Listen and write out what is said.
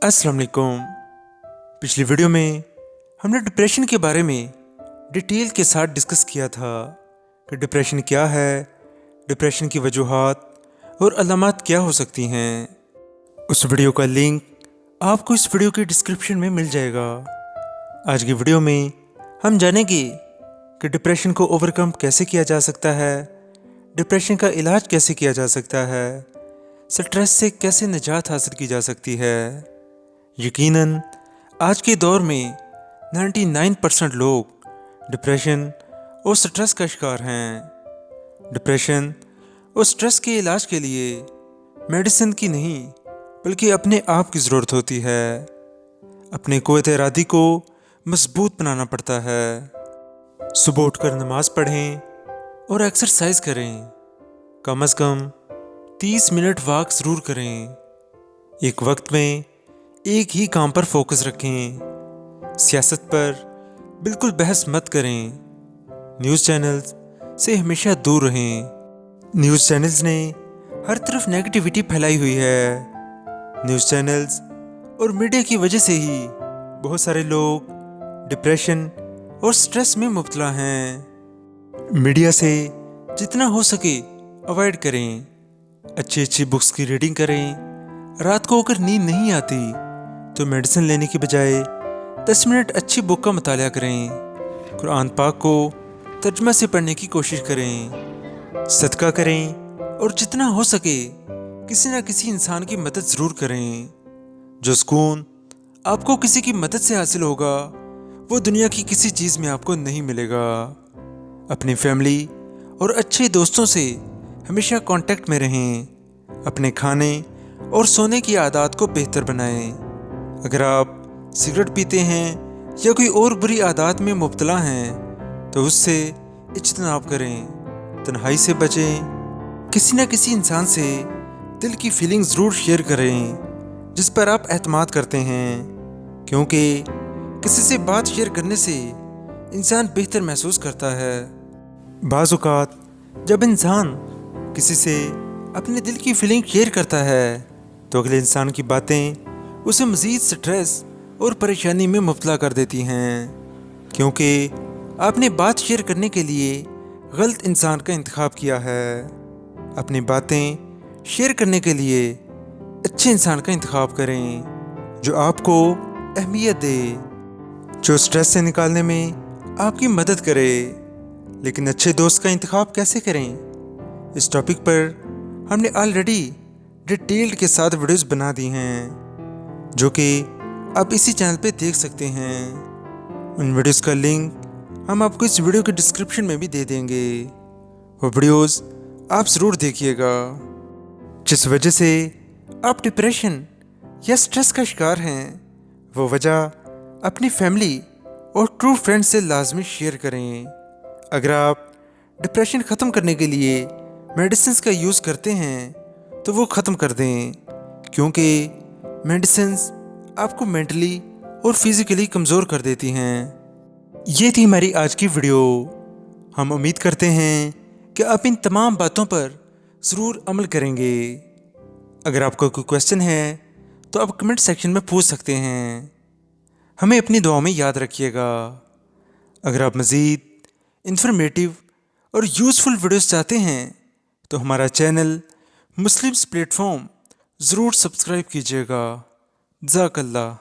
अस्सलाम वालेकुम। पिछली वीडियो में हमने डिप्रेशन के बारे में डिटेल के साथ डिस्कस किया था कि डिप्रेशन क्या है, डिप्रेशन की वजूहात और अलामात क्या हो सकती हैं। उस वीडियो का लिंक आपको इस वीडियो के डिस्क्रिप्शन में मिल जाएगा। आज की वीडियो में हम जानेंगे कि डिप्रेशन को ओवरकम कैसे किया जा सकता है, डिप्रेशन का इलाज कैसे किया जा सकता है, स्ट्रेस से कैसे निजात हासिल की जा सकती है। यकीनन आज के दौर में 99% लोग डिप्रेशन और स्ट्रेस का शिकार हैं। डिप्रेशन और स्ट्रेस के इलाज के लिए मेडिसिन की नहीं बल्कि अपने आप की ज़रूरत होती है। अपने क़ुव्वत इरादी को मजबूत बनाना पड़ता है। सुबह उठकर नमाज पढ़ें और एक्सरसाइज करें। कम अज़ कम 30 मिनट वॉक ज़रूर करें। एक वक्त में एक ही काम पर फोकस रखें। सियासत पर बिल्कुल बहस मत करें। न्यूज़ चैनल्स से हमेशा दूर रहें। न्यूज़ चैनल्स ने हर तरफ नेगेटिविटी फैलाई हुई है। न्यूज़ चैनल्स और मीडिया की वजह से ही बहुत सारे लोग डिप्रेशन और स्ट्रेस में मुब्तला हैं। मीडिया से जितना हो सके अवॉइड करें। अच्छी बुक्स की रीडिंग करें। रात को अगर नींद नहीं आती तो मेडिसिन लेने की बजाय 10 मिनट अच्छी बुक का मुताला करें। कुरान पाक को तर्जुमा से पढ़ने की कोशिश करें। सदका करें और जितना हो सके किसी न किसी इंसान की मदद ज़रूर करें। जो सुकून आपको किसी की मदद से हासिल होगा वो दुनिया की किसी चीज़ में आपको नहीं मिलेगा। अपनी फैमिली और अच्छे दोस्तों से हमेशा कांटेक्ट में रहें। अपने खाने और सोने की आदत को बेहतर बनाएं। अगर आप सिगरेट पीते हैं या कोई और बुरी आदत में मुब्तला हैं तो उससे इज्तनाब करें। तन्हाई से बचें। किसी न किसी इंसान से दिल की फीलिंग ज़रूर शेयर करें जिस पर आप एतमाद करते हैं, क्योंकि किसी से बात शेयर करने से इंसान बेहतर महसूस करता है। बाज़ औक़ात जब इंसान किसी से अपने दिल की फीलिंग शेयर करता है तो अगले इंसान की बातें उसे मज़ीद स्ट्रेस और परेशानी में मुब्तला कर देती हैं, क्योंकि आपने बात शेयर करने के लिए गलत इंसान का इंतखाब किया है। अपनी बातें शेयर करने के लिए अच्छे इंसान का इंतखाब करें जो आपको अहमियत दे, जो स्ट्रेस से निकालने में आपकी मदद करे। लेकिन अच्छे दोस्त का इंतखाब कैसे करें, इस टॉपिक पर हमने ऑलरेडी डिटेल्ड के साथ वीडियोस बना दी हैं जो कि आप इसी चैनल पे देख सकते हैं। उन वीडियोस का लिंक हम आपको इस वीडियो के डिस्क्रिप्शन में भी दे देंगे। वो वीडियोस आप ज़रूर देखिएगा। जिस वजह से आप डिप्रेशन या स्ट्रेस का शिकार हैं वो वजह अपनी फैमिली और ट्रू फ्रेंड्स से लाजमी शेयर करें। अगर आप डिप्रेशन ख़त्म करने के लिए मेडिसिन्स का यूज़ करते हैं तो वो ख़त्म कर दें, क्योंकि मेडिसिन्स आपको मेंटली और फिज़िकली कमज़ोर कर देती हैं। ये थी हमारी आज की वीडियो। हम उम्मीद करते हैं कि आप इन तमाम बातों पर ज़रूर अमल करेंगे। अगर आपका कोई क्वेश्चन है तो आप कमेंट सेक्शन में पूछ सकते हैं। हमें अपनी दुआ में याद रखिएगा। अगर आप मज़ीद इंफॉर्मेटिव और यूज़फुल वीडियोस चाहते हैं तो हमारा चैनल मुस्लिम्स प्लेटफॉर्म ज़रूर सब्सक्राइब कीजिएगा। जज़ाकल्लाह।